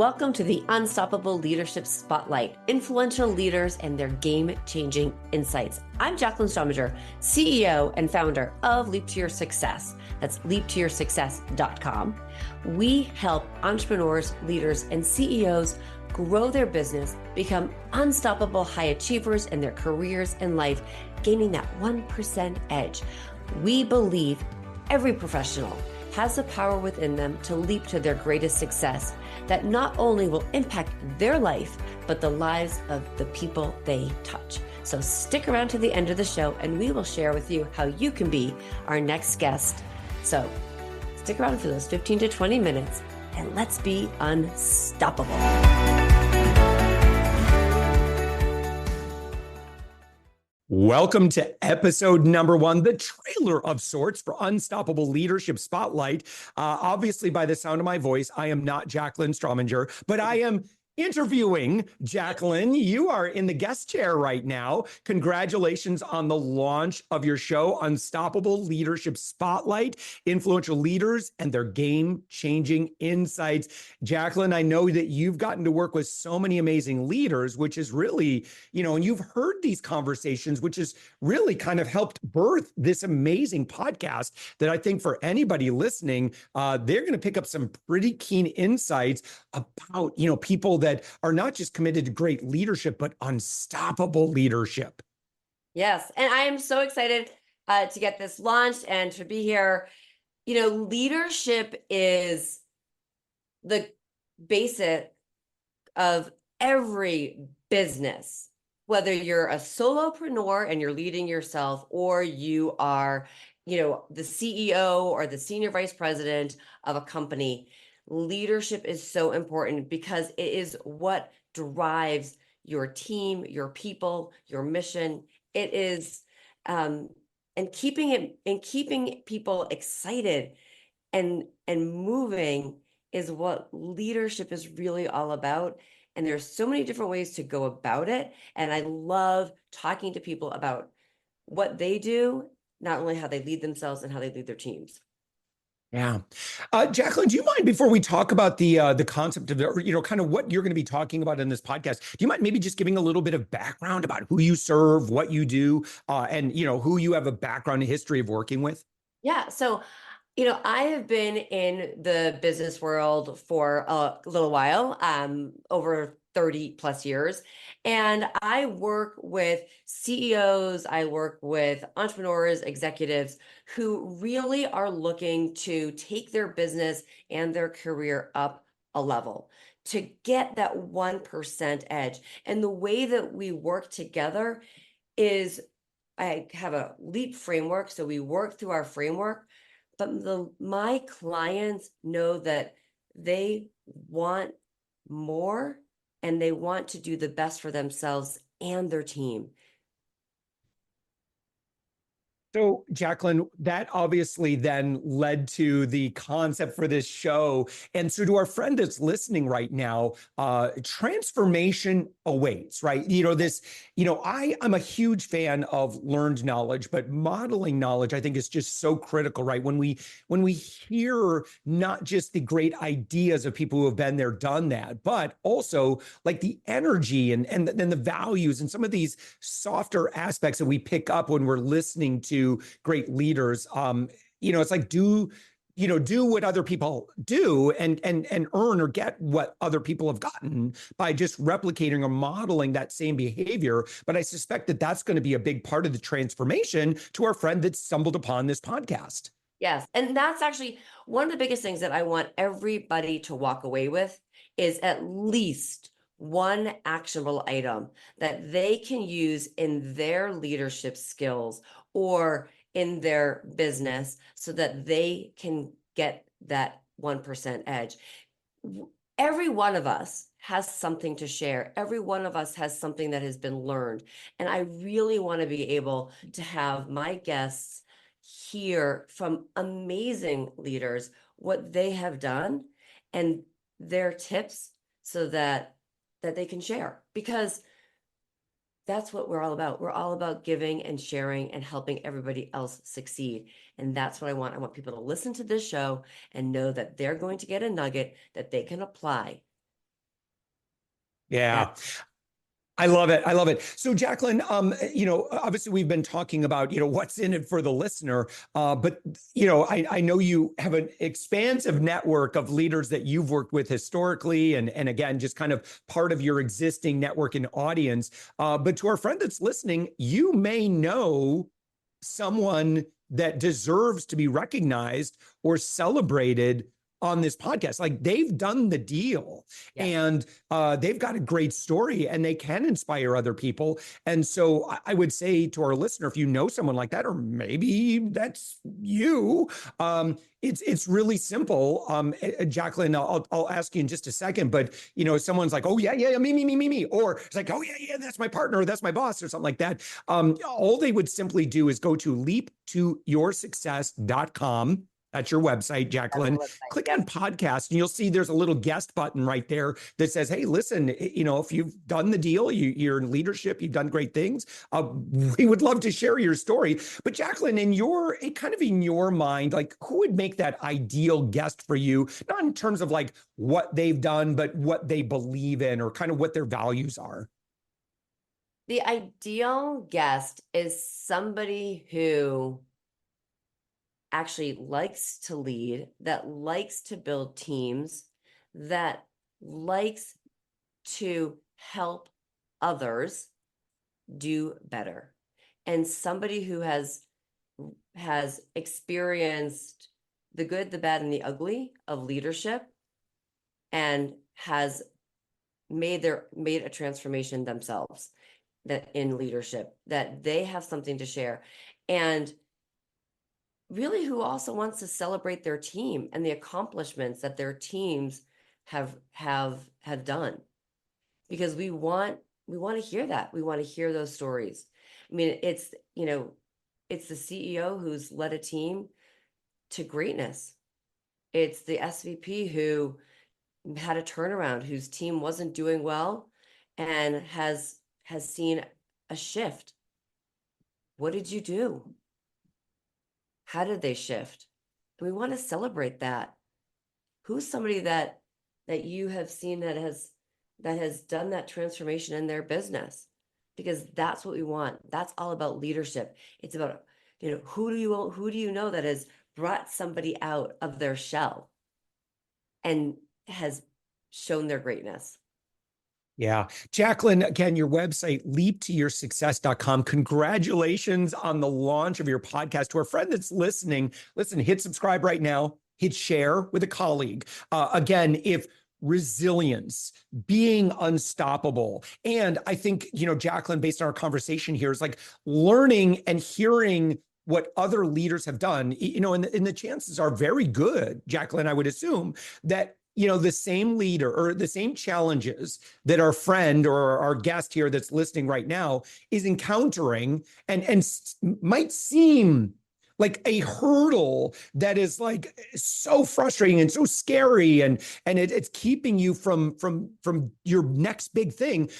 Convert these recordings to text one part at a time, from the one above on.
Welcome to the Unstoppable Leadership Spotlight, influential leaders and their game-changing insights. I'm Jaclyn Strominger, CEO and founder of Leap to Your Success. That's leaptoyoursuccess.com. We help entrepreneurs, leaders, and CEOs grow their business, become unstoppable high achievers in their careers and life, gaining that 1% edge. We believe every professional has the power within them to leap to their greatest success that not only will impact their life, but the lives of the people they touch. So stick around to the end of the show and we will share with you how you can be our next guest. So stick around for those 15 to 20 minutes and let's be unstoppable. Welcome to episode number 1, the trailer of sorts for Unstoppable Leadership Spotlight. Obviously, by the sound of my voice, I am not Jaclyn Strominger, but I am interviewing Jaclyn. You are in the guest chair right now. Congratulations on the launch of your show, Unstoppable Leadership Spotlight, influential leaders and their game-changing insights. Jaclyn, I know that you've gotten to work with so many amazing leaders, which is really, and you've heard these conversations, which has really kind of helped birth this amazing podcast that I think for anybody listening, they're going to pick up some pretty keen insights about, people that are not just committed to great leadership, but unstoppable leadership. Yes. And I am so excited to get this launched and to be here. Leadership is the basic of every business, whether you're a solopreneur and you're leading yourself, or you are, the CEO or the senior vice president of a company. Leadership is so important because it is what drives your team, your people, your mission. It is, and keeping people excited and moving is what leadership is really all about. And there's so many different ways to go about it. And I love talking to people about what they do, not only how they lead themselves and how they lead their teams. Yeah. Jaclyn, do you mind, before we talk about the concept of, kind of what you're going to be talking about in this podcast, do you mind maybe just giving a little bit of background about who you serve, what you do, and, who you have a background and history of working with? Yeah. So, I have been in the business world for a little while, over 30 plus years. And I work with CEOs, I work with entrepreneurs, executives who really are looking to take their business and their career up a level to get that 1% edge. And the way that we work together is I have a LEAP framework. So we work through our framework, but my clients know that they want more and they want to do the best for themselves and their team. So, Jaclyn, that obviously then led to the concept for this show. And so to our friend that's listening right now, transformation awaits, right? I'm a huge fan of learned knowledge, but modeling knowledge, I think, is just so critical, right? When we hear not just the great ideas of people who have been there, done that, but also like the energy and the values and some of these softer aspects that we pick up when we're listening to great leaders. It's like do what other people do and earn or get what other people have gotten by just replicating or modeling that same behavior. But I suspect that that's going to be a big part of the transformation to our friend that stumbled upon this podcast. Yes. And that's actually one of the biggest things that I want everybody to walk away with is at least one actionable item that they can use in their leadership skills or in their business so that they can get that 1% edge. Every one of us has something to share. Every one of us has something that has been learned. And I really want to be able to have my guests hear from amazing leaders what they have done and their tips so that they can share, because that's what we're all about. We're all about giving and sharing and helping everybody else succeed. And that's what I want. I want people to listen to this show and know that they're going to get a nugget that they can apply Yeah. I love it. I love it. So, Jaclyn, obviously we've been talking about, what's in it for the listener. But, I know you have an expansive network of leaders that you've worked with historically, and again, just kind of part of your existing network and audience. But to our friend that's listening, you may know someone that deserves to be recognized or celebrated on this podcast. Like, they've done the deal. Yes. And they've got a great story and they can inspire other people. And so I would say to our listener, if you know someone like that, or maybe that's you, it's really simple. Jaclyn, I'll ask you in just a second, but someone's like, oh yeah, me, or it's like, oh yeah, that's my partner, or that's my boss, or something like that. All they would simply do is go to leaptoyoursuccess.com. That's your website, Jaclyn. Click on podcast and you'll see there's a little guest button right there that says, hey, listen, if you've done the deal, you're in leadership, you've done great things. We would love to share your story. But Jaclyn, in your mind, like, who would make that ideal guest for you? Not in terms of like what they've done, but what they believe in or kind of what their values are. The ideal guest is somebody who actually likes to lead, that likes to build teams, that likes to help others do better, and somebody who has experienced the good, the bad, and the ugly of leadership, and has made a transformation themselves, that in leadership, that they have something to share, and really who also wants to celebrate their team and the accomplishments that their teams have done, because we want to hear that. We want to hear those stories. I mean, it's the CEO who's led a team to greatness. It's the SVP who had a turnaround, whose team wasn't doing well and has seen a shift. What did you do? How did they shift? And we want to celebrate that. Who's somebody that you have seen that has done that transformation in their business? Because that's what we want. That's all about leadership. It's about, who do you know that has brought somebody out of their shell and has shown their greatness? Yeah. Jaclyn, again, your website, leaptoyoursuccess.com. Congratulations on the launch of your podcast. To our friend that's listening, listen, hit subscribe right now, hit share with a colleague. Again, if resilience, being unstoppable, and I think, Jaclyn, based on our conversation here, is like learning and hearing what other leaders have done, and the chances are very good, Jaclyn, I would assume, that the same leader or the same challenges that our friend or our guest here that's listening right now is encountering and might seem like a hurdle that is like so frustrating and so scary, and it's keeping you from your next big thing.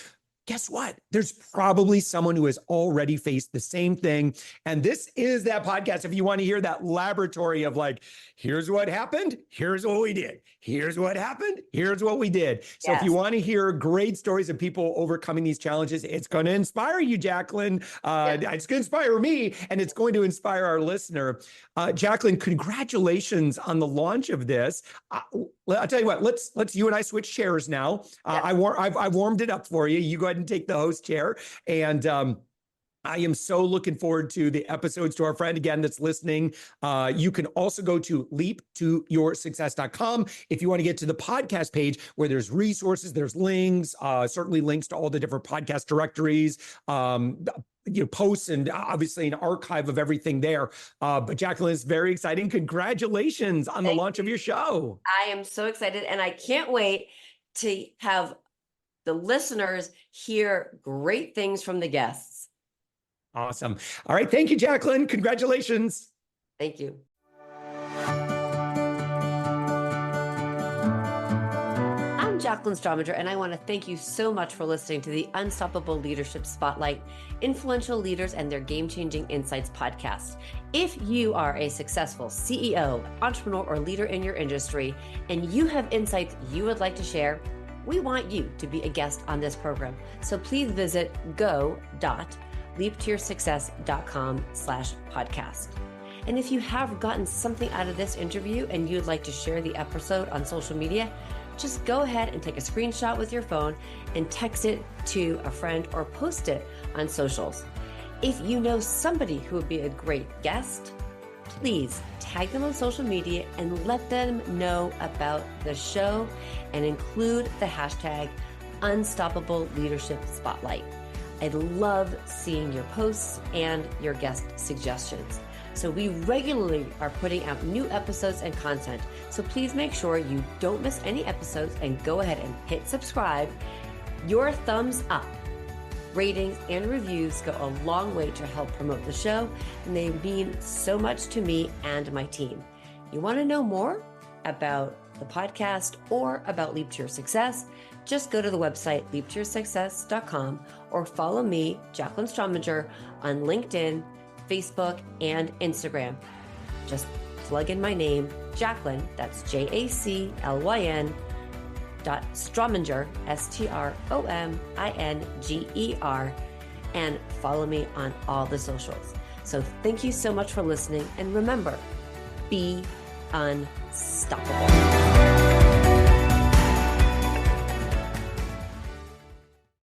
Guess what? There's probably someone who has already faced the same thing. And this is that podcast. If you want to hear that laboratory of like, here's what happened, here's what we did. Here's what happened, here's what we did. So If you want to hear great stories of people overcoming these challenges, it's going to inspire you, Jaclyn. It's going to inspire me, and it's going to inspire our listener. Jaclyn, congratulations on the launch of this. I'll tell you what, let's you and I switch chairs now. I've warmed it up for you. You go ahead and take the host chair. And I am so looking forward to the episodes. To our friend again that's listening, you can also go to leaptoyoursuccess.com if you want to get to the podcast page where there's resources, there's links, certainly links to all the different podcast directories, posts, and obviously an archive of everything there. But Jaclyn, it's very exciting. Congratulations on the launch of your show. I am so excited, and I can't wait to have the listeners hear great things from the guests. Awesome. All right. Thank you, Jaclyn. Congratulations. Thank you. I'm Jaclyn Strominger, and I want to thank you so much for listening to the Unstoppable Leadership Spotlight, Influential Leaders and Their Game-Changing Insights podcast. If you are a successful CEO, entrepreneur, or leader in your industry, and you have insights you would like to share, We want you to be a guest on this program. So please visit go.leaptoyoursuccess.com/podcast. And if you have gotten something out of this interview and you'd like to share the episode on social media, just go ahead and take a screenshot with your phone and text it to a friend or post it on socials. If you know somebody who would be a great guest, please tag them on social media and let them know about the show and include the hashtag Unstoppable Leadership Spotlight. I love seeing your posts and your guest suggestions. So we regularly are putting out new episodes and content. So please make sure you don't miss any episodes and go ahead and hit subscribe. Your thumbs up, ratings, and reviews go a long way to help promote the show, and they mean so much to me and my team. You want to know more about the podcast or about Leap to Your Success? Just go to the website leaptoyoursuccess.com or follow me, Jaclyn Strominger, on LinkedIn, Facebook, and Instagram. Just plug in my name, Jaclyn, that's Jaclyn Strominger, Strominger, and follow me on all the socials. So thank you so much for listening, and remember, be unstoppable.